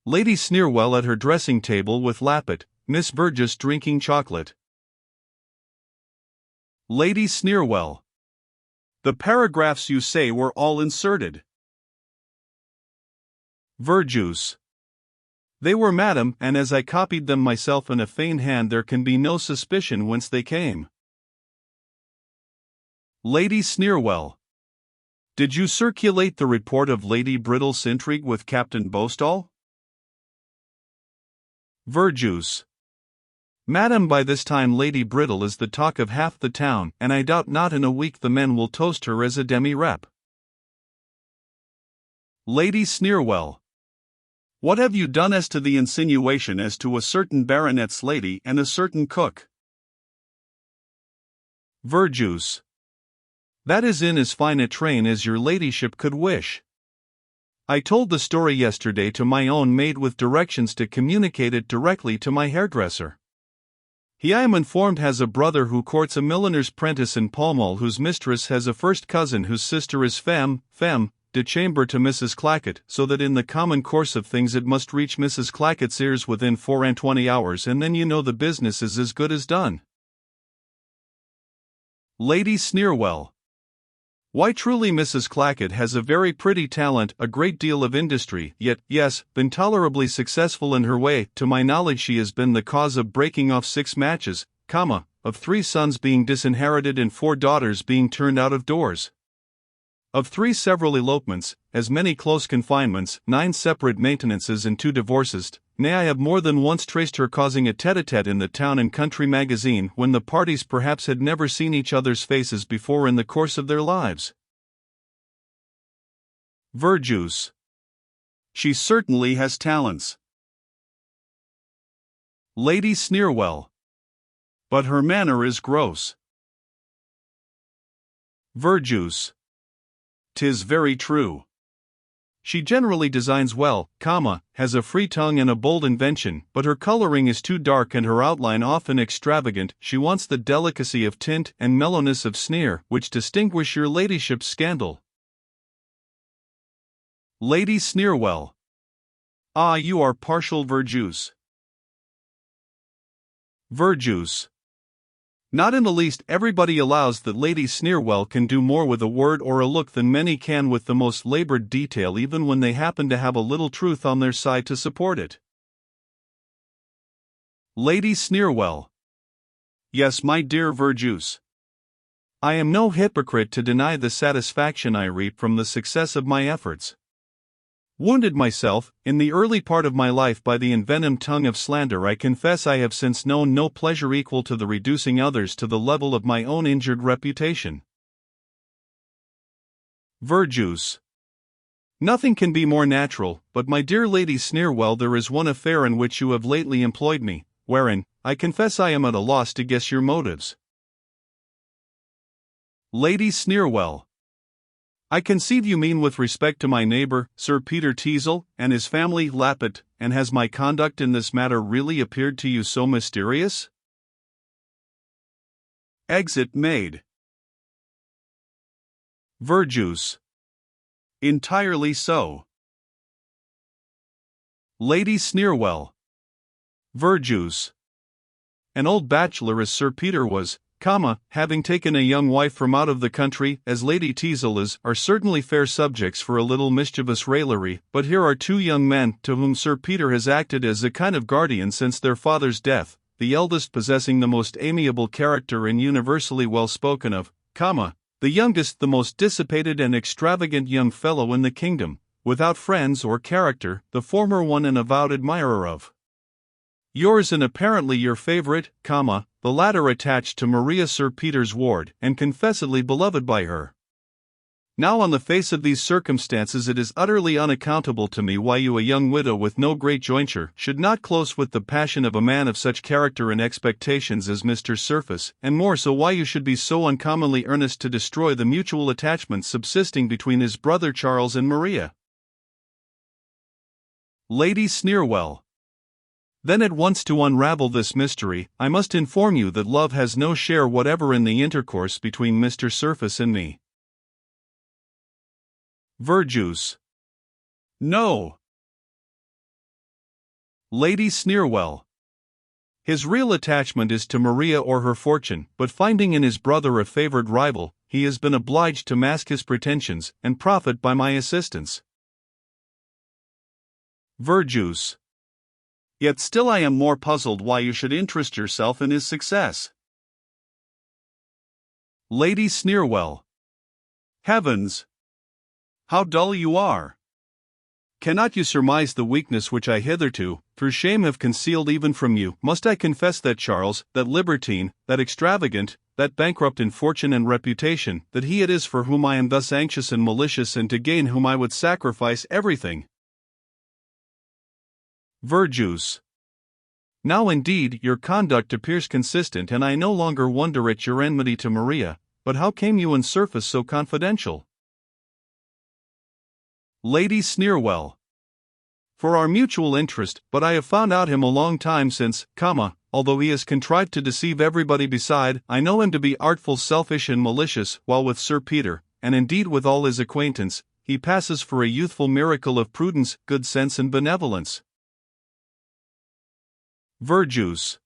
Lady Sneerwell at her dressing table with Lappet, Miss Burgess drinking chocolate. Lady Sneerwell. The paragraphs you say were all inserted. Verjuice. They were, madam, and as I copied them myself in a feigned hand there can be no suspicion whence they came. Lady Sneerwell. Did you circulate the report of Lady Brittle's intrigue with Captain Boastall? Verjuice. Madam, by this time Lady Brittle is the talk of half the town, and I doubt not in a week the men will toast her as a demi-rep. Lady Sneerwell. What have you done as to the insinuation as to a certain baronet's lady and a certain cook? Verjuice. That is in as fine a train as your ladyship could wish. I told the story yesterday to my own maid with directions to communicate it directly to my hairdresser. He, I am informed, has a brother who courts a milliner's prentice in Pall Mall, whose mistress has a first cousin whose sister is femme de chambre to Mrs. Clackett, so that in the common course of things it must reach Mrs. Clackett's ears within 24 hours, and then you know the business is as good as done. Lady Sneerwell. Why truly Mrs. Clackett has a very pretty talent, a great deal of industry, yet, yes, been tolerably successful in her way. To my knowledge she has been the cause of breaking off 6 matches, of 3 sons being disinherited and 4 daughters being turned out of doors. Of 3 several elopements, as many close confinements, 9 separate maintenances and 2 divorces. Nay, I have more than once traced her causing a tete-a-tete in the Town and Country magazine, when the parties perhaps had never seen each other's faces before in the course of their lives. Verjuice. She certainly has talents. Lady Sneerwell. But her manner is gross. Verjuice. 'Tis very true. She generally designs well, has a free tongue and a bold invention, but her coloring is too dark and her outline often extravagant. She wants the delicacy of tint and mellowness of sneer, which distinguish your ladyship's scandal. Lady Sneerwell. Ah, you are partial, Verjuice. Verjuice. Not in the least. Everybody allows that Lady Sneerwell can do more with a word or a look than many can with the most labored detail, even when they happen to have a little truth on their side to support it. Lady Sneerwell. Yes, my dear Verjuice. I am no hypocrite to deny the satisfaction I reap from the success of my efforts. Wounded myself, in the early part of my life, by the envenomed tongue of slander, I confess I have since known no pleasure equal to the reducing others to the level of my own injured reputation. Verjuice. Nothing can be more natural, but my dear Lady Sneerwell, there is one affair in which you have lately employed me, wherein, I confess I am at a loss to guess your motives. Lady Sneerwell. I conceive you mean with respect to my neighbor, Sir Peter Teazle, and his family, Lappet, and has my conduct in this matter really appeared to you so mysterious? Exit made. Verjuice. Entirely so. Lady Sneerwell. Verjuice. An old bachelor as Sir Peter was, having taken a young wife from out of the country, as Lady Teazle is, are certainly fair subjects for a little mischievous raillery, but here are 2 young men to whom Sir Peter has acted as a kind of guardian since their father's death, the eldest possessing the most amiable character and universally well spoken of, the youngest the most dissipated and extravagant young fellow in the kingdom, without friends or character, the former one an avowed admirer of yours and apparently your favorite, the latter attached to Maria, Sir Peter's ward, and confessedly beloved by her. Now, on the face of these circumstances, it is utterly unaccountable to me why you, a young widow with no great jointure, should not close with the passion of a man of such character and expectations as Mr. Surface, and more so why you should be so uncommonly earnest to destroy the mutual attachment subsisting between his brother Charles and Maria. Lady Sneerwell. Then at once, to unravel this mystery, I must inform you that love has no share whatever in the intercourse between Mr. Surface and me. Verjuice. No. Lady Sneerwell. His real attachment is to Maria or her fortune, but finding in his brother a favored rival, he has been obliged to mask his pretensions, and profit by my assistance. Verjuice. Yet still I am more puzzled why you should interest yourself in his success. Lady Sneerwell. Heavens! How dull you are! Cannot you surmise the weakness which I hitherto, through shame, have concealed even from you? Must I confess that Charles, that libertine, that extravagant, that bankrupt in fortune and reputation, that he it is for whom I am thus anxious and malicious, and to gain whom I would sacrifice everything? Verjuice. Now indeed your conduct appears consistent, and I no longer wonder at your enmity to Maria, but how came you in surface so confidential? Lady Sneerwell. For our mutual interest, but I have found out him a long time since, although he has contrived to deceive everybody beside, I know him to be artful, selfish and malicious, while with Sir Peter, and indeed with all his acquaintance, he passes for a youthful miracle of prudence, good sense and benevolence. Verjuice.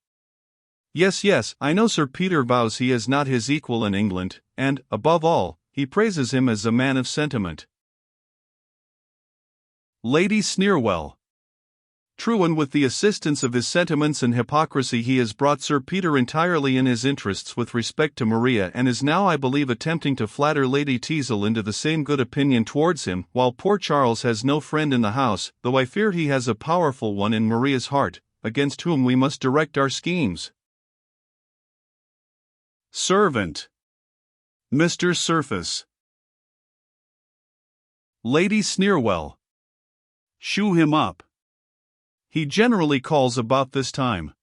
Yes, I know Sir Peter vows he is not his equal in England, and, above all, he praises him as a man of sentiment. Lady Sneerwell. True, and with the assistance of his sentiments and hypocrisy he has brought Sir Peter entirely in his interests with respect to Maria, and is now, I believe, attempting to flatter Lady Teazle into the same good opinion towards him, while poor Charles has no friend in the house, though I fear he has a powerful one in Maria's heart, against whom we must direct our schemes. Servant. Mr. Surface. Lady Sneerwell. Shoo him up. He generally calls about this time.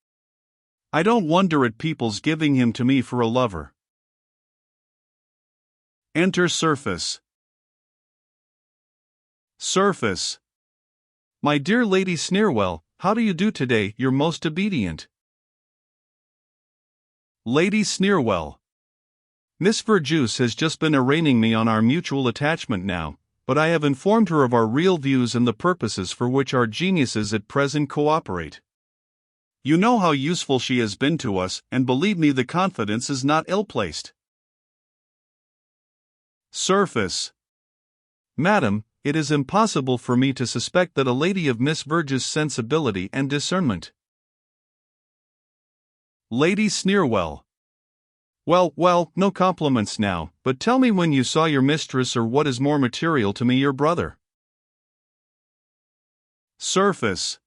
I don't wonder at people's giving him to me for a lover. Enter Surface. Surface. My dear Lady Sneerwell, how do you do today, your most obedient? Lady Sneerwell. Miss Verjuice has just been arraigning me on our mutual attachment now, but I have informed her of our real views and the purposes for which our geniuses at present cooperate. You know how useful she has been to us, and believe me, the confidence is not ill-placed. Surface. Madam, it is impossible for me to suspect that a lady of Miss Verjuice's sensibility and discernment. Lady Sneerwell. Well, no compliments now, but tell me when you saw your mistress, or what is more material to me, your brother. Surface.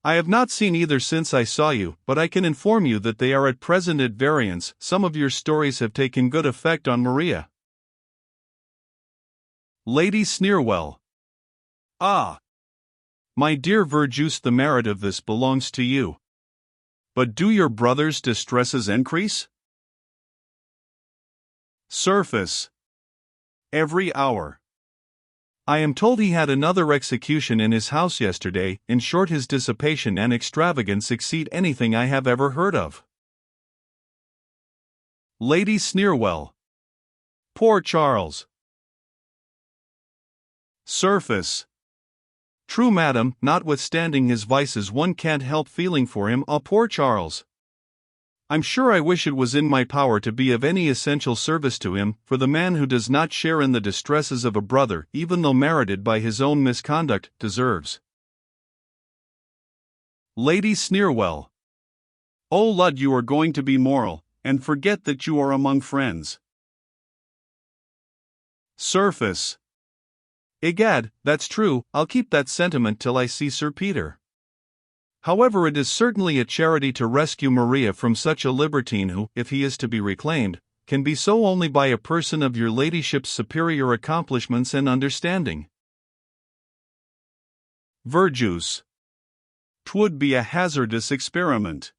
I have not seen either since I saw you, but I can inform you that they are at present at variance. Some of your stories have taken good effect on Maria. Lady Sneerwell. Ah! My dear Verjuice, the merit of this belongs to you. But do your brother's distresses increase? Surface. Every hour. I am told he had another execution in his house yesterday. In short, his dissipation and extravagance exceed anything I have ever heard of. Lady Sneerwell. Poor Charles. Surface. True, madam, notwithstanding his vices one can't help feeling for him. Ah, poor Charles. I'm sure I wish it was in my power to be of any essential service to him, for the man who does not share in the distresses of a brother, even though merited by his own misconduct, deserves. Lady Sneerwell. Oh Lud, you are going to be moral, and forget that you are among friends. Surface. Egad, that's true, I'll keep that sentiment till I see Sir Peter. However, it is certainly a charity to rescue Maria from such a libertine who, if he is to be reclaimed, can be so only by a person of your ladyship's superior accomplishments and understanding. Verjuice. 'Twould be a hazardous experiment.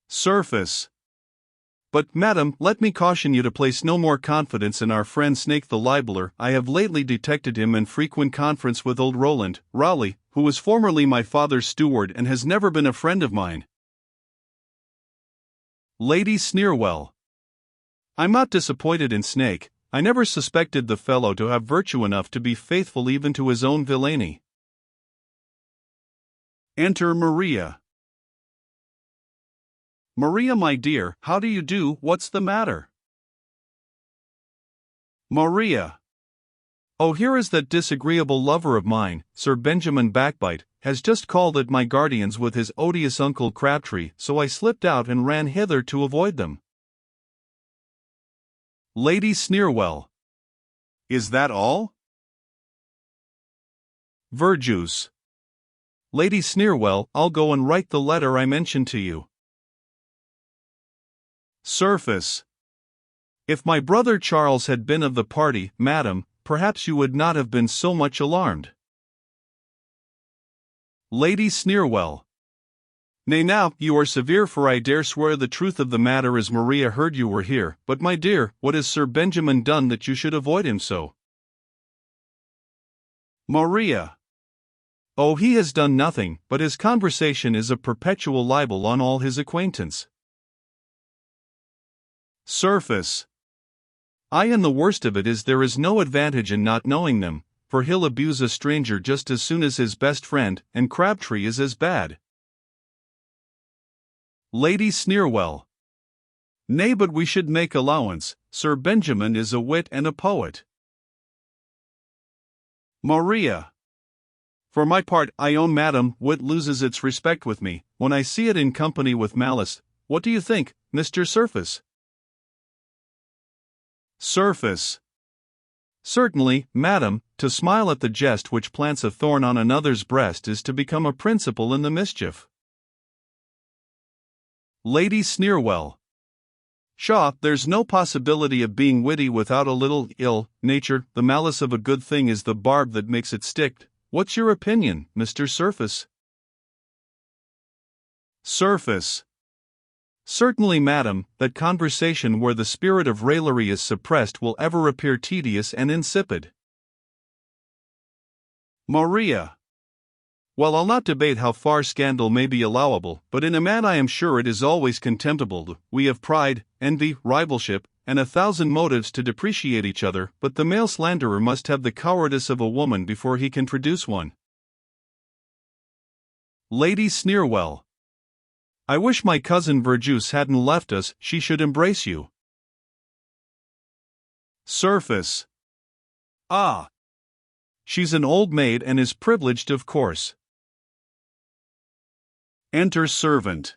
Surface. But, madam, let me caution you to place no more confidence in our friend Snake the Libeller. I have lately detected him in frequent conference with old Roland Raleigh, who was formerly my father's steward and has never been a friend of mine. Lady Sneerwell. I'm not disappointed in Snake. I never suspected the fellow to have virtue enough to be faithful even to his own villainy. Enter Maria. Maria, my dear, how do you do? What's the matter? Maria. Oh, here is that disagreeable lover of mine, Sir Benjamin Backbite, has just called at my guardian's with his odious Uncle Crabtree, so I slipped out and ran hither to avoid them. Lady Sneerwell. Is that all? Verjuice. Lady Sneerwell, I'll go and write the letter I mentioned to you. Surface. If my brother Charles had been of the party, madam, perhaps you would not have been so much alarmed. Lady Sneerwell. Nay now, you are severe, for I dare swear the truth of the matter is Maria heard you were here, but my dear, what has Sir Benjamin done that you should avoid him so? Maria. Oh, he has done nothing, but his conversation is a perpetual libel on all his acquaintance. Surface. Aye, and the worst of it is there is no advantage in not knowing them, for he'll abuse a stranger just as soon as his best friend, and Crabtree is as bad. Lady Sneerwell. Nay, but we should make allowance, Sir Benjamin is a wit and a poet. Maria. For my part, I own, madam, wit loses its respect with me, when I see it in company with malice. What do you think, Mr. Surface? Surface. Certainly, madam, to smile at the jest which plants a thorn on another's breast is to become a principal in the mischief. Lady Sneerwell. Pshaw, there's no possibility of being witty without a little ill-nature. The malice of a good thing is the barb that makes it stick. What's your opinion, Mr. Surface? Surface. Certainly, madam, that conversation where the spirit of raillery is suppressed will ever appear tedious and insipid. Maria. Well, I'll not debate how far scandal may be allowable, but in a man I am sure it is always contemptible. We have pride, envy, rivalship, and 1,000 motives to depreciate each other, but the male slanderer must have the cowardice of a woman before he can produce one. Lady Sneerwell. I wish my cousin Verjuice hadn't left us, she should embrace you. Surface. Ah. She's an old maid and is privileged, of course. Enter servant.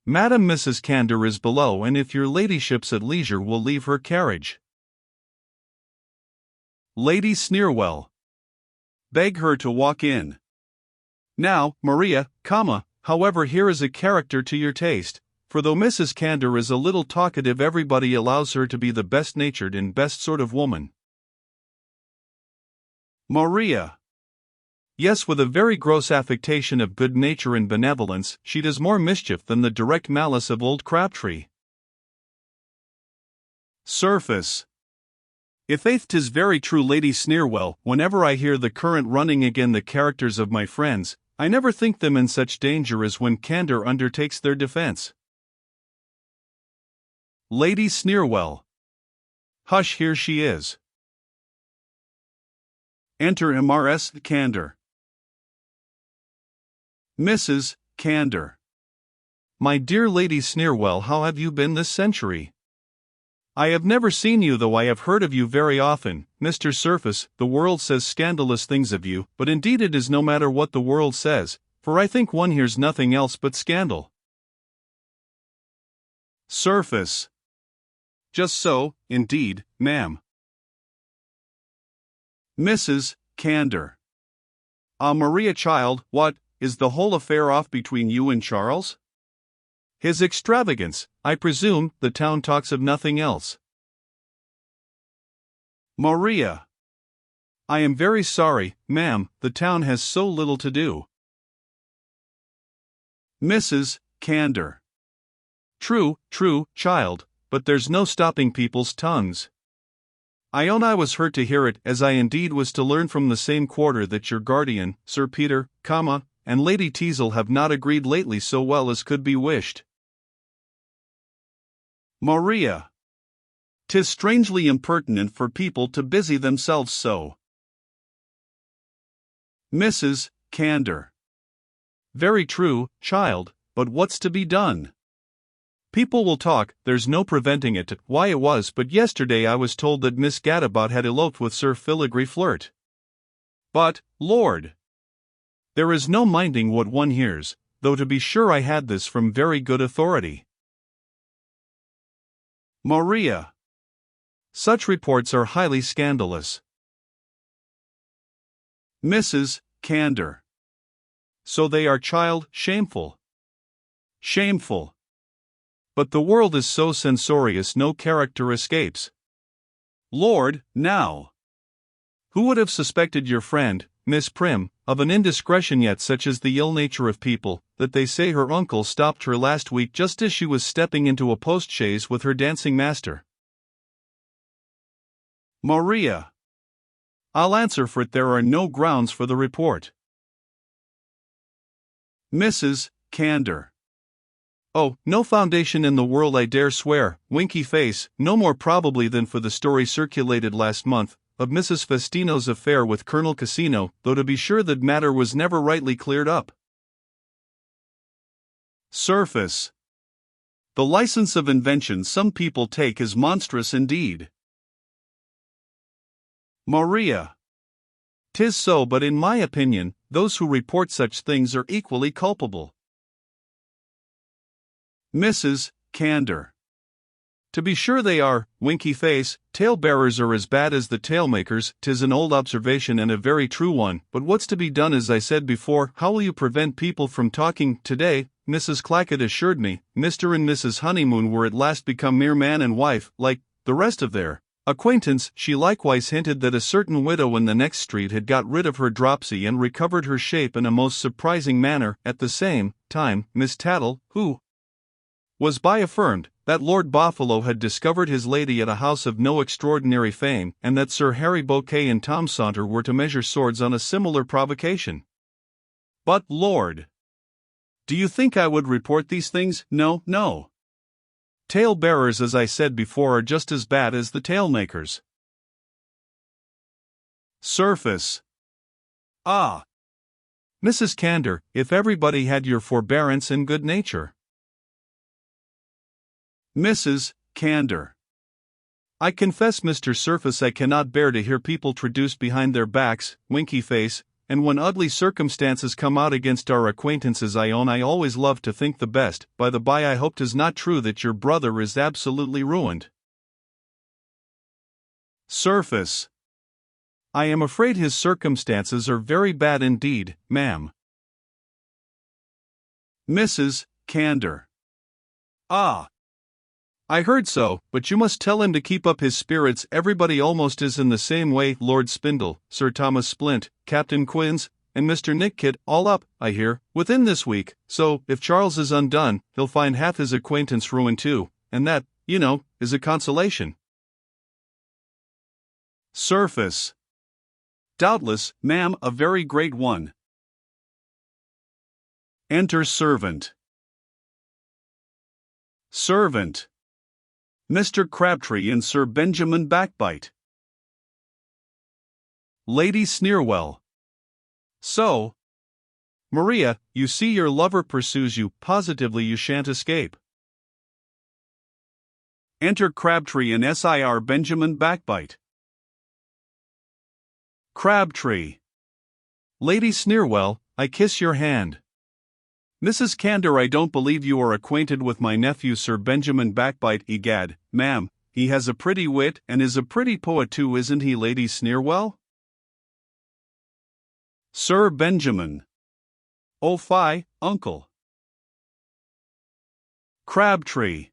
Madam, Mrs. Candor is below, and if your ladyship's at leisure will leave her carriage. Lady Sneerwell. Beg her to walk in. Now, Maria, however, here is a character to your taste, for though Mrs. Candor is a little talkative, everybody allows her to be the best-natured and best sort of woman. Maria. Yes, with a very gross affectation of good nature and benevolence, she does more mischief than the direct malice of old Crabtree. Surface. I' faith 'tis very true, Lady Sneerwell, whenever I hear the current running again the characters of my friends, I never think them in such danger as when Candor undertakes their defense. Lady Sneerwell. Hush, here she is. Enter Mrs. Candor. Mrs. Candor. My dear Lady Sneerwell, how have you been this century? I have never seen you, though I have heard of you very often, Mr. Surface. The world says scandalous things of you, but indeed it is no matter what the world says, for I think one hears nothing else but scandal. Surface. Just so, indeed, ma'am. Mrs. Candor. Ah, Maria, child, what, is the whole affair off between you and Charles? His extravagance, I presume. The town talks of nothing else. Maria. I am very sorry, ma'am, the town has so little to do. Mrs. Candor. True, child, but there's no stopping people's tongues. I own I was hurt to hear it, as I indeed was to learn from the same quarter that your guardian, Sir Peter, and Lady Teazle have not agreed lately so well as could be wished. Maria. 'Tis strangely impertinent for people to busy themselves so. Mrs. Candor. Very true, child, but what's to be done? People will talk, there's no preventing it. Why it was but yesterday I was told that Miss Gadabout had eloped with Sir Filigree Flirt. But, Lord! There is no minding what one hears, though to be sure I had this from very good authority. Maria. Such reports are highly scandalous. Mrs. Candor. So they are, child, shameful. Shameful. But the world is so censorious no character escapes. Lord, now! Who would have suspected your friend, Miss Prim, of an indiscretion yet such is the ill nature of people, that they say her uncle stopped her last week just as she was stepping into a post-chaise with her dancing master. Maria. I'll answer for it there are no grounds for the report. Mrs. Candor. Oh, no foundation in the world I dare swear, winky face, no more probably than for the story circulated last month, of Mrs. Festino's affair with Colonel Casino, though to be sure that matter was never rightly cleared up. Surface. The license of invention some people take is monstrous indeed. Maria. 'Tis so, but in my opinion, those who report such things are equally culpable. Mrs. Candor. To be sure they are, winky face, tale-bearers are as bad as the tale-makers. 'Tis an old observation and a very true one, but what's to be done? As I said before, how will you prevent people from talking? Today, Mrs. Clackett assured me, Mr. and Mrs. Honeymoon were at last become mere man and wife, like the rest of their acquaintance. She likewise hinted that a certain widow in the next street had got rid of her dropsy and recovered her shape in a most surprising manner. At the same time, Miss Tattle, who was by affirmed that Lord Bothwell had discovered his lady at a house of no extraordinary fame, and that Sir Harry Bouquet and Tom Saunter were to measure swords on a similar provocation. But, Lord! Do you think I would report these things? No, no. Tale-bearers, as I said before, are just as bad as the tale-makers. Surface. Ah! Mrs. Candor, if everybody had your forbearance and good nature. Mrs. Candor. I confess, Mr. Surface, I cannot bear to hear people traduced behind their backs, winky face, and when ugly circumstances come out against our acquaintances I own I always love to think the best. By the by, I hope 'tis not true that your brother is absolutely ruined. Surface. I am afraid his circumstances are very bad indeed, ma'am. Mrs. Candor. Ah! I heard so, but you must tell him to keep up his spirits. Everybody almost is in the same way. Lord Spindle, Sir Thomas Splint, Captain Quins, and Mr. Nick Kidd, all up, I hear, within this week. So, if Charles is undone, he'll find half his acquaintance ruined too, and that, you know, is a consolation. Surface. Doubtless, ma'am, a very great one. Enter servant. Servant. Mr. Crabtree and Sir Benjamin Backbite. Lady Sneerwell. So, Maria, you see your lover pursues you, positively you shan't escape. Enter Crabtree and Sir Benjamin Backbite. Crabtree. Lady Sneerwell, I kiss your hand. Mrs. Candor, I don't believe you are acquainted with my nephew Sir Benjamin Backbite. Egad, ma'am, he has a pretty wit and is a pretty poet too, isn't he, Lady Sneerwell? Sir Benjamin. Oh fie, uncle. Crabtree.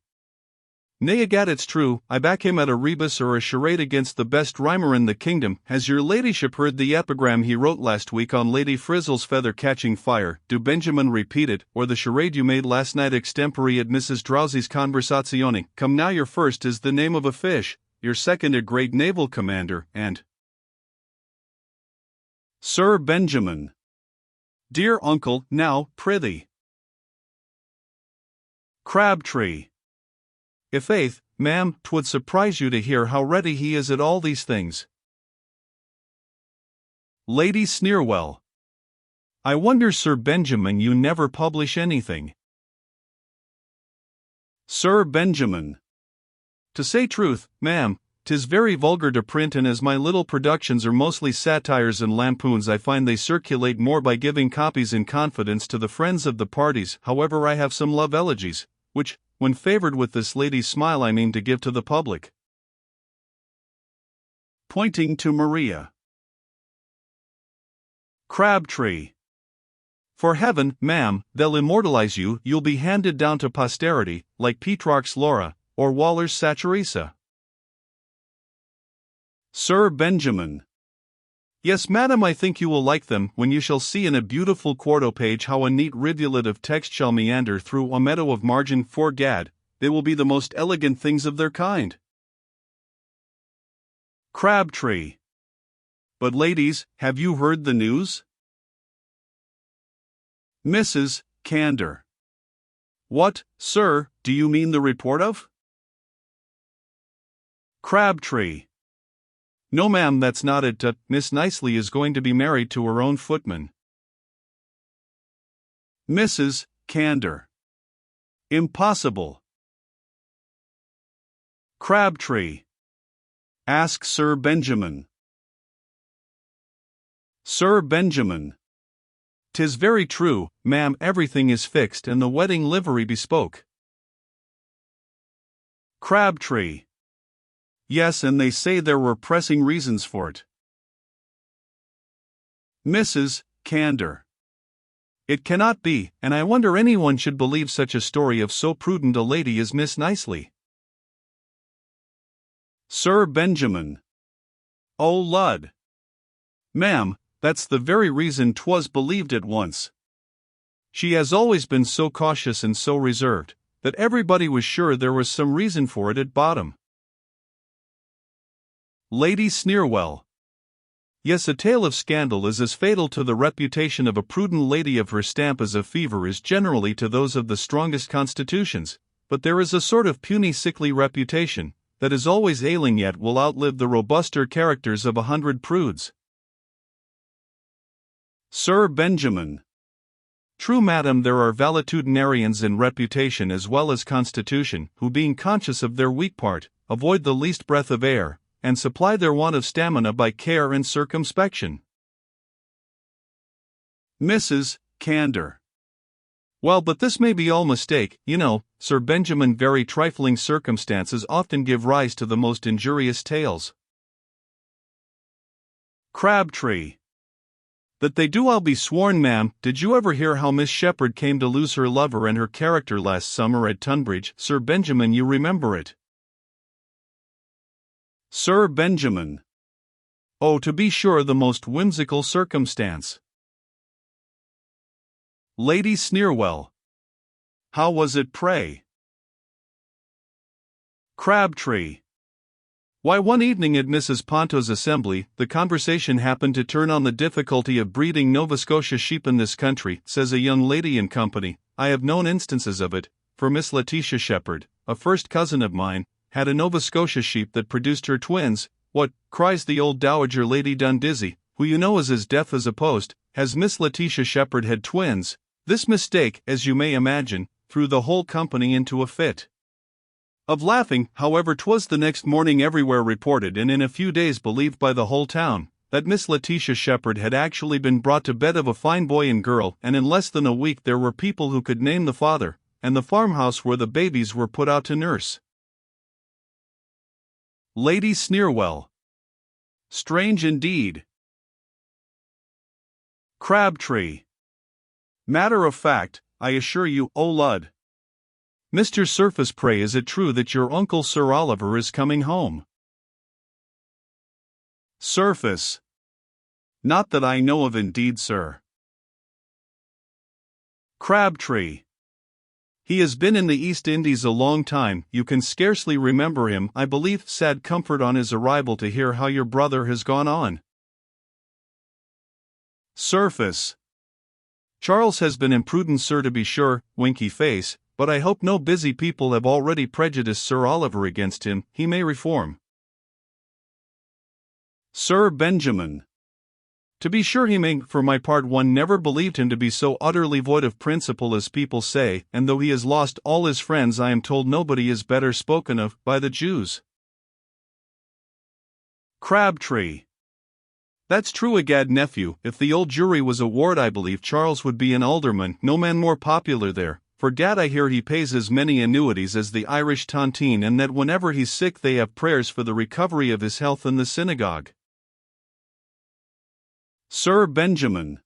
Nay, egad, it's true, I back him at a rebus or a charade against the best rhymer in the kingdom. Has your ladyship heard the epigram he wrote last week on Lady Frizzle's feather catching fire? Do Benjamin repeat it, or the charade you made last night extempore at Mrs. Drowsy's conversazione? Come now, your first is the name of a fish, your second a great naval commander, and Sir Benjamin. Dear uncle, now, prithee. Crabtree. I'faith, ma'am, 'twould surprise you to hear how ready he is at all these things. Lady Sneerwell. I wonder, Sir Benjamin, you never publish anything. Sir Benjamin. To say truth, ma'am, 'tis very vulgar to print, and as my little productions are mostly satires and lampoons, I find they circulate more by giving copies in confidence to the friends of the parties. However, I have some love elegies, which, when favored with this lady's smile, I mean to give to the public. Pointing to Maria. Crabtree. For heaven, ma'am, they'll immortalize you, you'll be handed down to posterity, like Petrarch's Laura, or Waller's Saccharissa. Sir Benjamin. Yes, madam, I think you will like them, when you shall see in a beautiful quarto page how a neat rivulet of text shall meander through a meadow of margin. 'Fore gad, they will be the most elegant things of their kind. Crabtree. But ladies, have you heard the news? Mrs. Candor. What, sir, do you mean the report of? Crabtree. No, ma'am, that's not it. Miss Nicely is going to be married to her own footman. Mrs. Candor. Impossible. Crabtree. Ask Sir Benjamin. Sir Benjamin. 'Tis very true, ma'am, everything is fixed and the wedding livery bespoke. Crabtree. Yes, and they say there were pressing reasons for it. Mrs. Candor. It cannot be, and I wonder anyone should believe such a story of so prudent a lady as Miss Nicely. Sir Benjamin. Oh lud. Ma'am, that's the very reason 'twas believed at once. She has always been so cautious and so reserved, that everybody was sure there was some reason for it at bottom. Lady Sneerwell. Yes, a tale of scandal is as fatal to the reputation of a prudent lady of her stamp as a fever is generally to those of the strongest constitutions, but there is a sort of puny sickly reputation, that is always ailing yet will outlive the robuster characters of 100 prudes. Sir Benjamin. True, madam, there are valetudinarians in reputation as well as constitution, who being conscious of their weak part, avoid the least breath of air, and supply their want of stamina by care and circumspection. Mrs. Candor. Well, but this may be all mistake, you know, Sir Benjamin. Very trifling circumstances often give rise to the most injurious tales. Crabtree. That they do, I'll be sworn, ma'am. Did you ever hear how Miss Shepherd came to lose her lover and her character last summer at Tunbridge? Sir Benjamin, you remember it. Sir Benjamin. Oh, to be sure, the most whimsical circumstance. Lady Sneerwell. How was it, pray? Crabtree. Why, one evening at Mrs. Ponto's assembly, the conversation happened to turn on the difficulty of breeding Nova Scotia sheep in this country. Says a young lady in company, I have known instances of it, for Miss Letitia Shepherd, a first cousin of mine, had a Nova Scotia sheep that produced her twins. What, cries the old dowager Lady Dundizzy, who you know is as deaf as a post, has Miss Letitia Shepherd had twins? This mistake, as you may imagine, threw the whole company into a fit of laughing. However, 'twas the next morning everywhere reported, and in a few days believed by the whole town, that Miss Letitia Shepherd had actually been brought to bed of a fine boy and girl, and in less than a week there were people who could name the father, and the farmhouse where the babies were put out to nurse. Lady Sneerwell. Strange indeed. Crabtree. Matter of fact, I assure you, oh lud. Mr. Surface, pray, is it true that your uncle Sir Oliver is coming home? Surface. Not that I know of, indeed, sir. Crabtree. He has been in the East Indies a long time, you can scarcely remember him, I believe. Sad comfort on his arrival to hear how your brother has gone on. Surface. Charles has been imprudent, sir, to be sure, winky face, but I hope no busy people have already prejudiced Sir Oliver against him. He may reform. Sir Benjamin. To be sure he may. For my part, one never believed him to be so utterly void of principle as people say, and though he has lost all his friends, I am told nobody is better spoken of by the Jews. Crabtree. That's true, egad, nephew. If the old Jewry was a ward, I believe Charles would be an alderman, no man more popular there. For gad, I hear he pays as many annuities as the Irish tontine, and that whenever he's sick they have prayers for the recovery of his health in the synagogue. Sir Benjamin.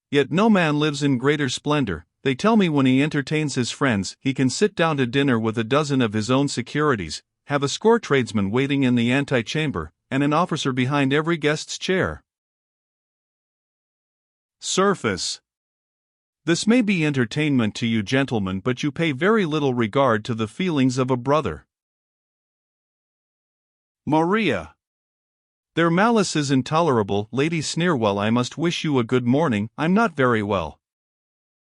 Yet no man lives in greater splendor. They tell me when he entertains his friends, he can sit down to dinner with a dozen of his own securities, have a score tradesmen waiting in the antechamber, and an officer behind every guest's chair. Surface. This may be entertainment to you gentlemen, but you pay very little regard to the feelings of a brother. Maria. Their malice is intolerable. Lady Sneerwell, I must wish you a good morning. I'm not very well.